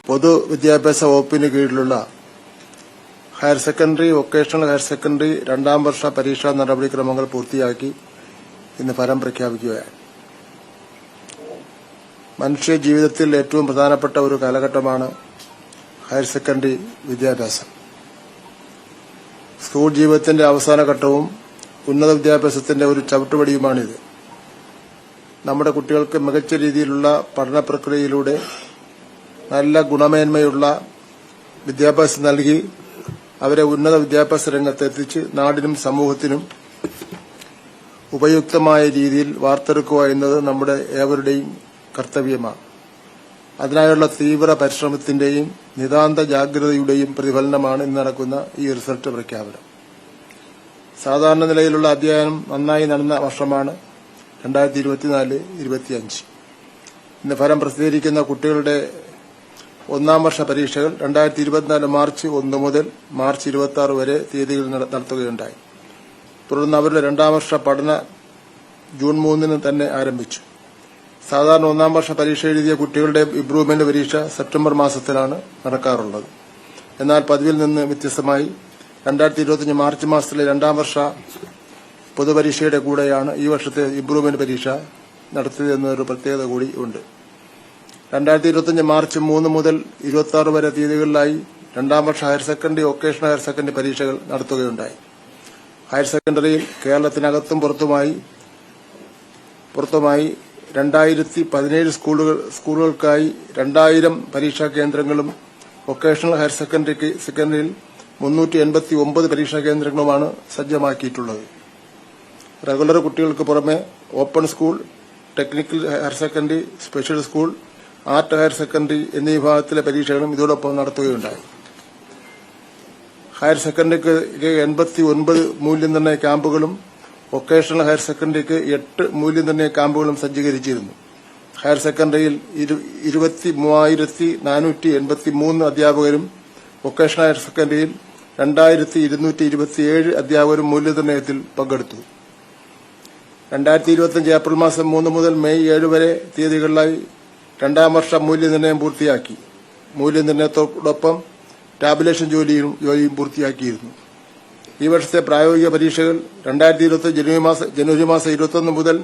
പൊതുവിദ്യാഭ്യാസ വകുപ്പിന് കീഴിലുള്ള higher secondary, vocational higher secondary 2ാം വർഷ പരീക്ഷാ നടപടിക്രമങ്ങൾ പൂർത്തിയാക്കി ഇന്ന് ഫലം പ്രഖ്യാപിക്കുകയാണ്. മനുഷ്യ ജീവിതത്തിൽ ഏറ്റവും പ്രധാനപ്പെട്ട ഒരു കാലഘട്ടമാണ് ഹയർ സെക്കൻഡറി വിദ്യാഭ്യാസം. സ്കൂൾ ജീവിതത്തിന്റെ അവസാന ഘട്ടവും ഉന്നത വിദ്യാഭ്യാസത്തിന്റെ ഒരു ചവിട്ടുപടിയുമാണിത്. നമ്മുടെ കുട്ടികൾക്ക് മികച്ച രീതിയിലുള്ള പഠന പ്രക്രിയയിലൂടെ നല്ല ഗുണമേന്മയുള്ള വിദ്യാഭ്യാസം നൽകി അവരെ ഉന്നത വിദ്യാഭ്യാസ രംഗത്ത് എത്തിച്ച് നാടിനും സമൂഹത്തിനും ഉപയുക്തമായ രീതിയിൽ വാർത്തെടുക്കുക എന്നത് നമ്മുടെ ഏവരുടെയും കർത്തവ്യമാണ്. അതിനായുള്ള തീവ്ര പരിശ്രമത്തിന്റെയും നിതാന്ത ജാഗ്രതയുടെയും പ്രതിഫലനമാണ് ഇന്ന് നടക്കുന്ന ഈ റിസൾട്ട് പ്രഖ്യാപനം. സാധാരണ നിലയിലുള്ള അധ്യയനം നന്നായി നടന്ന വർഷമാണ് 2024-25. ഇന്ന് ഫലം പ്രസിദ്ധീകരിക്കുന്ന കുട്ടികളുടെ 1ാം വർഷ പരീക്ഷകൾ 2024 മാർച്ച് 1 മുതൽ മാർച്ച് 26 വരെ തീയതികളിൽ നടത്തുകയുണ്ടായി. തുടർന്ന് അവരുടെ 2ാം വർഷ പഠന ജൂൺ 3 തന്നെ ആരംഭിച്ചു. സാധാരണ 1ാം വർഷ പരീക്ഷ എഴുതിയ കുട്ടികളുടെ ഇംപ്രൂവ്മെന്റ് പരീക്ഷ സെപ്റ്റംബർ മാസത്തിലാണ് നടക്കാറുള്ളത്. എന്നാൽ പതിവിൽ നിന്ന് വ്യത്യസ്തമായി 2025 മാർച്ച് മാസത്തിലെ 2ാം വർഷ പൊതുപരീക്ഷയുടെ കൂടെയാണ് ഈ വർഷത്തെ ഇംപ്രൂവ്മെന്റ് പരീക്ഷ നടത്തിയതെന്നൊരു പ്രത്യേകത കൂടി ഉണ്ട്. 2025 മാർച്ച് 3 മുതൽ 26 വരെ തീയതികളിലായി 2ാം വർഷ higher secondary, vocational higher secondary പരീക്ഷകൾ നടത്തുകയുണ്ടായി. ഹയർ സെക്കൻഡറിയിൽ കേരളത്തിനകത്തും പുറത്തുമായി 2017 സ്കൂളുകൾക്കായി 2000 പരീക്ഷാ കേന്ദ്രങ്ങളും വൊക്കേഷണൽ ഹയർ സെക്കൻഡറിയിൽ 389 പരീക്ഷാ കേന്ദ്രങ്ങളുമാണ് സജ്ജമാക്കിയിട്ടുള്ളത്. റെഗുലർ കുട്ടികൾക്ക് പുറമെ open school, technical higher secondary, special school, art higher secondary എന്നീ വിഭാഗത്തിലെ പരീക്ഷകളും ഇതോടൊപ്പം നടത്തുകയുണ്ടായി. ഹയർ സെക്കൻഡറിക്ക് 89 മൂല്യനിർണ്ണയ ക്യാമ്പുകളും വൊക്കേഷണൽ ഹയർ സെക്കൻഡറിക്ക് 8 മൂല്യനിർണ്ണയ ക്യാമ്പുകളും സജ്ജീകരിച്ചിരുന്നു. ഹയർ സെക്കൻഡറിയിൽ 23,483 അധ്യാപകരും വൊക്കേഷണൽ ഹയർ സെക്കൻഡറിയിൽ 2,227 അധ്യാപകരും മൂല്യനിർണ്ണയത്തിൽ പങ്കെടുത്തു. 2025 ഏപ്രിൽ മാസം 3 മുതൽ മെയ് 7 വരെ തീയതികളിലായി 2ാം വർഷ മൂല്യനിർണ്ണയം പൂർത്തിയാക്കി. മൂല്യനിർണ്ണയത്തോടൊപ്പം ടാബുലേഷൻ ജോലിയും പൂർത്തിയാക്കിയിരുന്നു. ഈ വർഷത്തെ പ്രായോഗിക പരീക്ഷകൾ 2025 ജനുവരി മാസം 21 മുതൽ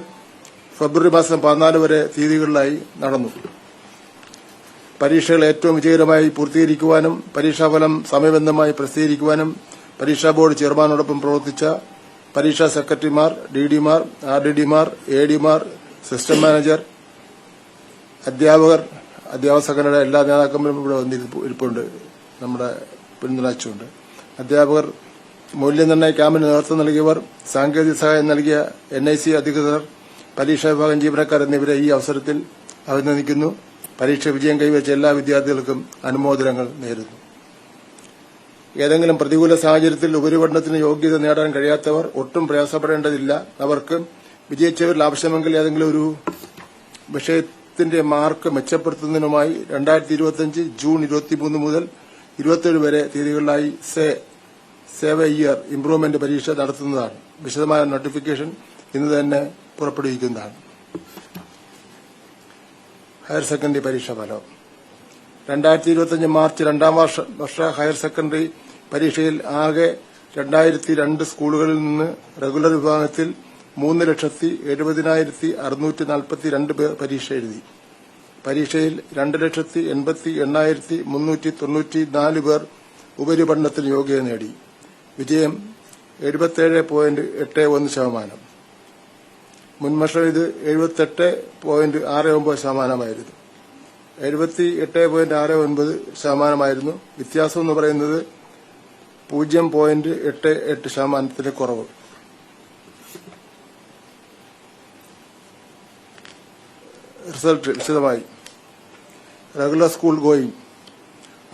ഫെബ്രുവരി മാസം 14 വരെ തീയതികളിലായി നടന്നു. പരീക്ഷകൾ ഏറ്റവും വിജയകരമായി പൂർത്തീകരിക്കുവാനും പരീക്ഷാഫലം സമയബന്ധമായി പ്രസിദ്ധീകരിക്കുവാനും പരീക്ഷാ ബോർഡ് ചെയർമാനോടൊപ്പം പ്രവർത്തിച്ച പരീക്ഷാ സെക്രട്ടറിമാർ, ഡിഡിമാർ, ആർഡിഡിമാർ, എഡിമാർ, സിസ്റ്റം മാനേജർ, അധ്യാപക സംഘടനയുടെ എല്ലാ നേതാക്കന്മാരും ഇവിടെ വന്നിരിപ്പുണ്ട്. നമ്മുടെ പിന്തുണച്ചുകൊണ്ട് അധ്യാപകർ, മൂല്യനിർണ്ണയ ക്യാമ്പിന് നേതൃത്വം നൽകിയവർ, സാങ്കേതിക സഹായം നൽകിയ NIC അധികൃതർ, പരീക്ഷാ വിഭാഗം ജീവനക്കാർ എന്നിവരെ ഈ അവസരത്തിൽ അഭിനന്ദിക്കുന്നു. പരീക്ഷ വിജയം കൈവരിച്ച എല്ലാ വിദ്യാർത്ഥികൾക്കും അനുമോദനങ്ങൾ നേരുന്നു. ഏതെങ്കിലും പ്രതികൂല സാഹചര്യത്തിൽ ഉപരിപഠനത്തിന് യോഗ്യത നേടാൻ കഴിയാത്തവർ ഒട്ടും പ്രയാസപ്പെടേണ്ടതില്ല. അവർക്ക് വിജയിച്ചവരിൽ ആവശ്യമെങ്കിൽ ഏതെങ്കിലും ഒരു വിഷയത്തിന്റെ മാർക്ക് മെച്ചപ്പെടുത്തുന്നതിനുമായി 2025 ജൂൺ 23 മുതൽ 27 വരെ തീയതികളിലായി സേവ് എ ഇയർ ഇംപ്രൂവ്മെന്റ് പരീക്ഷ നടത്തുന്നതാണ്. വിശദമായ നോട്ടിഫിക്കേഷൻ ഇന്ന് തന്നെ പുറപ്പെടുവിക്കുന്നതാണ്. ഹയർ സെക്കൻഡറി പരീക്ഷാ ഫലം 2025 മാർച്ച് 2ാം വർഷ ഹയർ സെക്കൻഡറി പരീക്ഷയിൽ ആകെ 2002 സ്കൂളുകളിൽ നിന്ന് റെഗുലർ വിഭാഗത്തിൽ 3,70,642 പേർ പരീക്ഷ എഴുതി. പരീക്ഷയിൽ 2,80,8,394 പേർ ഉപരിപഠനത്തിന് യോഗ്യത നേടി. വിജയം 77.81%. മുൻവർഷം ഇത് 78.69%. 78.69% വ്യത്യാസം എന്ന് പറയുന്നത് 0.88% കുറവ്. റിസൾട്ട് വിശദമായി. റെഗുലർ സ്കൂൾ ഗോയിങ്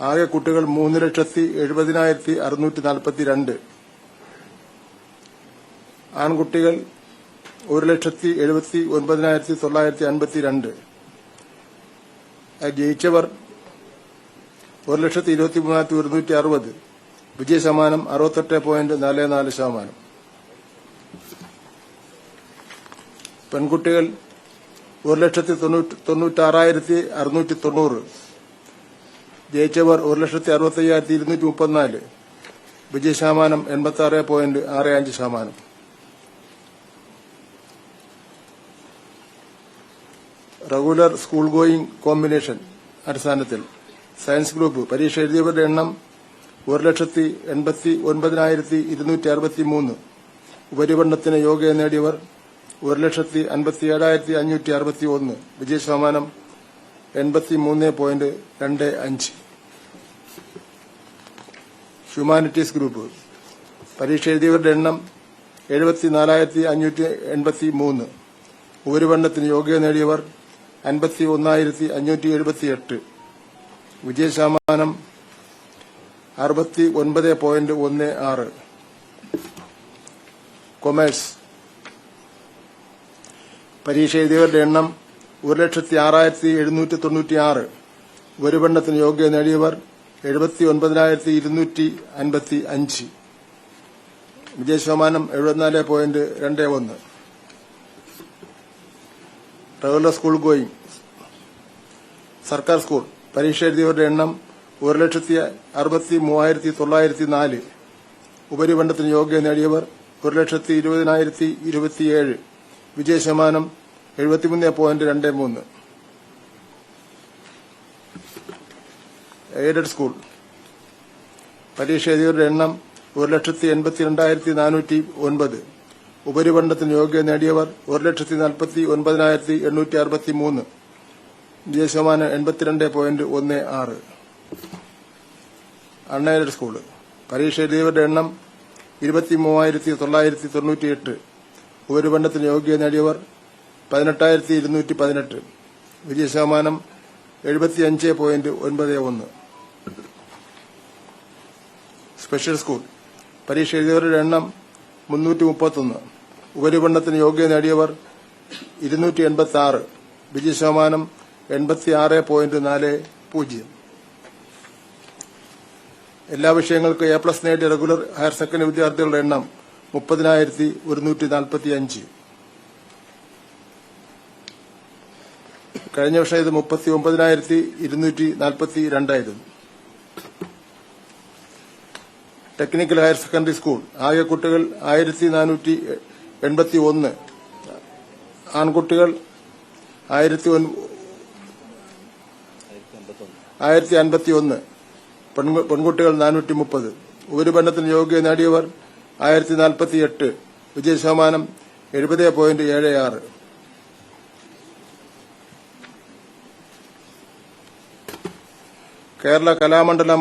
ആകെ കുട്ടികൾ 3,70,642. ആൺകുട്ടികൾ 1,79,952. ജയിച്ചവർ 1,23,160. വിജയശതമാനം 68.44%. പെൺകുട്ടികൾ 1,96,690. ജയിച്ചവർ 1,65,234. വിജയശതമാനം 86.65%. റെഗുലർ സ്കൂൾ ഗോയിങ് കോമ്പിനേഷൻ അടിസ്ഥാനത്തിൽ സയൻസ് ഗ്രൂപ്പ് പരീക്ഷ എഴുതിയവരുടെ എണ്ണം 1,89,263. ഉപരിപഠനത്തിന് യോഗ്യത നേടിയവർ 1,57,561. വിജയശതമാനം 83.25. ഹ്യൂമാനിറ്റീസ് ഗ്രൂപ്പ് പരീക്ഷ എഴുതിയവരുടെ എണ്ണം 74,583. ഉപരിപഠനത്തിന് യോഗ്യത നേടിയവർ 51,578. വിജയശതമാനം 69.16. കൊമേഴ്സ് പരീക്ഷ എഴുതിയവരുടെ എണ്ണം 1,06,796. ഉപരിപഠനത്തിന് യോഗ്യത നേടിയവർ 79,255. വിജയശതമാനം 74.21. റെഗുലർ സ്കൂൾ ഗോയിങ് സർക്കാർ സ്കൂൾ പരീക്ഷ എഴുതിയവരുടെ എണ്ണം 1,63,904. ഉപരിപഠനത്തിന് യോഗ്യത നേടിയവർ 1,20,027. വിജയശതമാനം 73.23. എയ്ഡഡ് സ്കൂൾ പരീക്ഷ എഴുതിയവരുടെ എണ്ണം 1,82,409. ഉപരിപഠനത്തിന് യോഗ്യത നേടിയവർ 1,49,863. വിജയശതമാനം 82.16. അൺഎയ്ഡഡ് സ്കൂൾ പരീക്ഷ എഴുതിയവരുടെ എണ്ണം 23,998. ഉപരിപഠനത്തിന് യോഗ്യത നേടിയവർ 18,218. വിജയശതമാനം 75.91. സ്പെഷ്യൽ സ്കൂൾ പരീക്ഷ എഴുതിയവരുടെ എണ്ണം 331. ഉപരിപഠനത്തിന് യോഗ്യത നേടിയവർ 286. വിജയശതമാനം 86.40. എല്ലാ വിഷയങ്ങൾക്കും A+ നേടിയ റെഗുലർ ഹയർ സെക്കൻഡറി വിദ്യാർത്ഥികളുടെ എണ്ണം 30,145. കഴിഞ്ഞ വർഷം ഇത് 39,242. ടെക്നിക്കൽ ഹയർ സെക്കൻഡറി സ്കൂൾ ആകെ കുട്ടികൾ 1,481. ആൺകുട്ടികൾ 1,051. പെൺകുട്ടികൾ 430. ഉപരിപഠനത്തിന് യോഗ്യത നേടിയവർ 1,048. വിജയശതമാനം 70.76. കേരള കലാമണ്ഡലം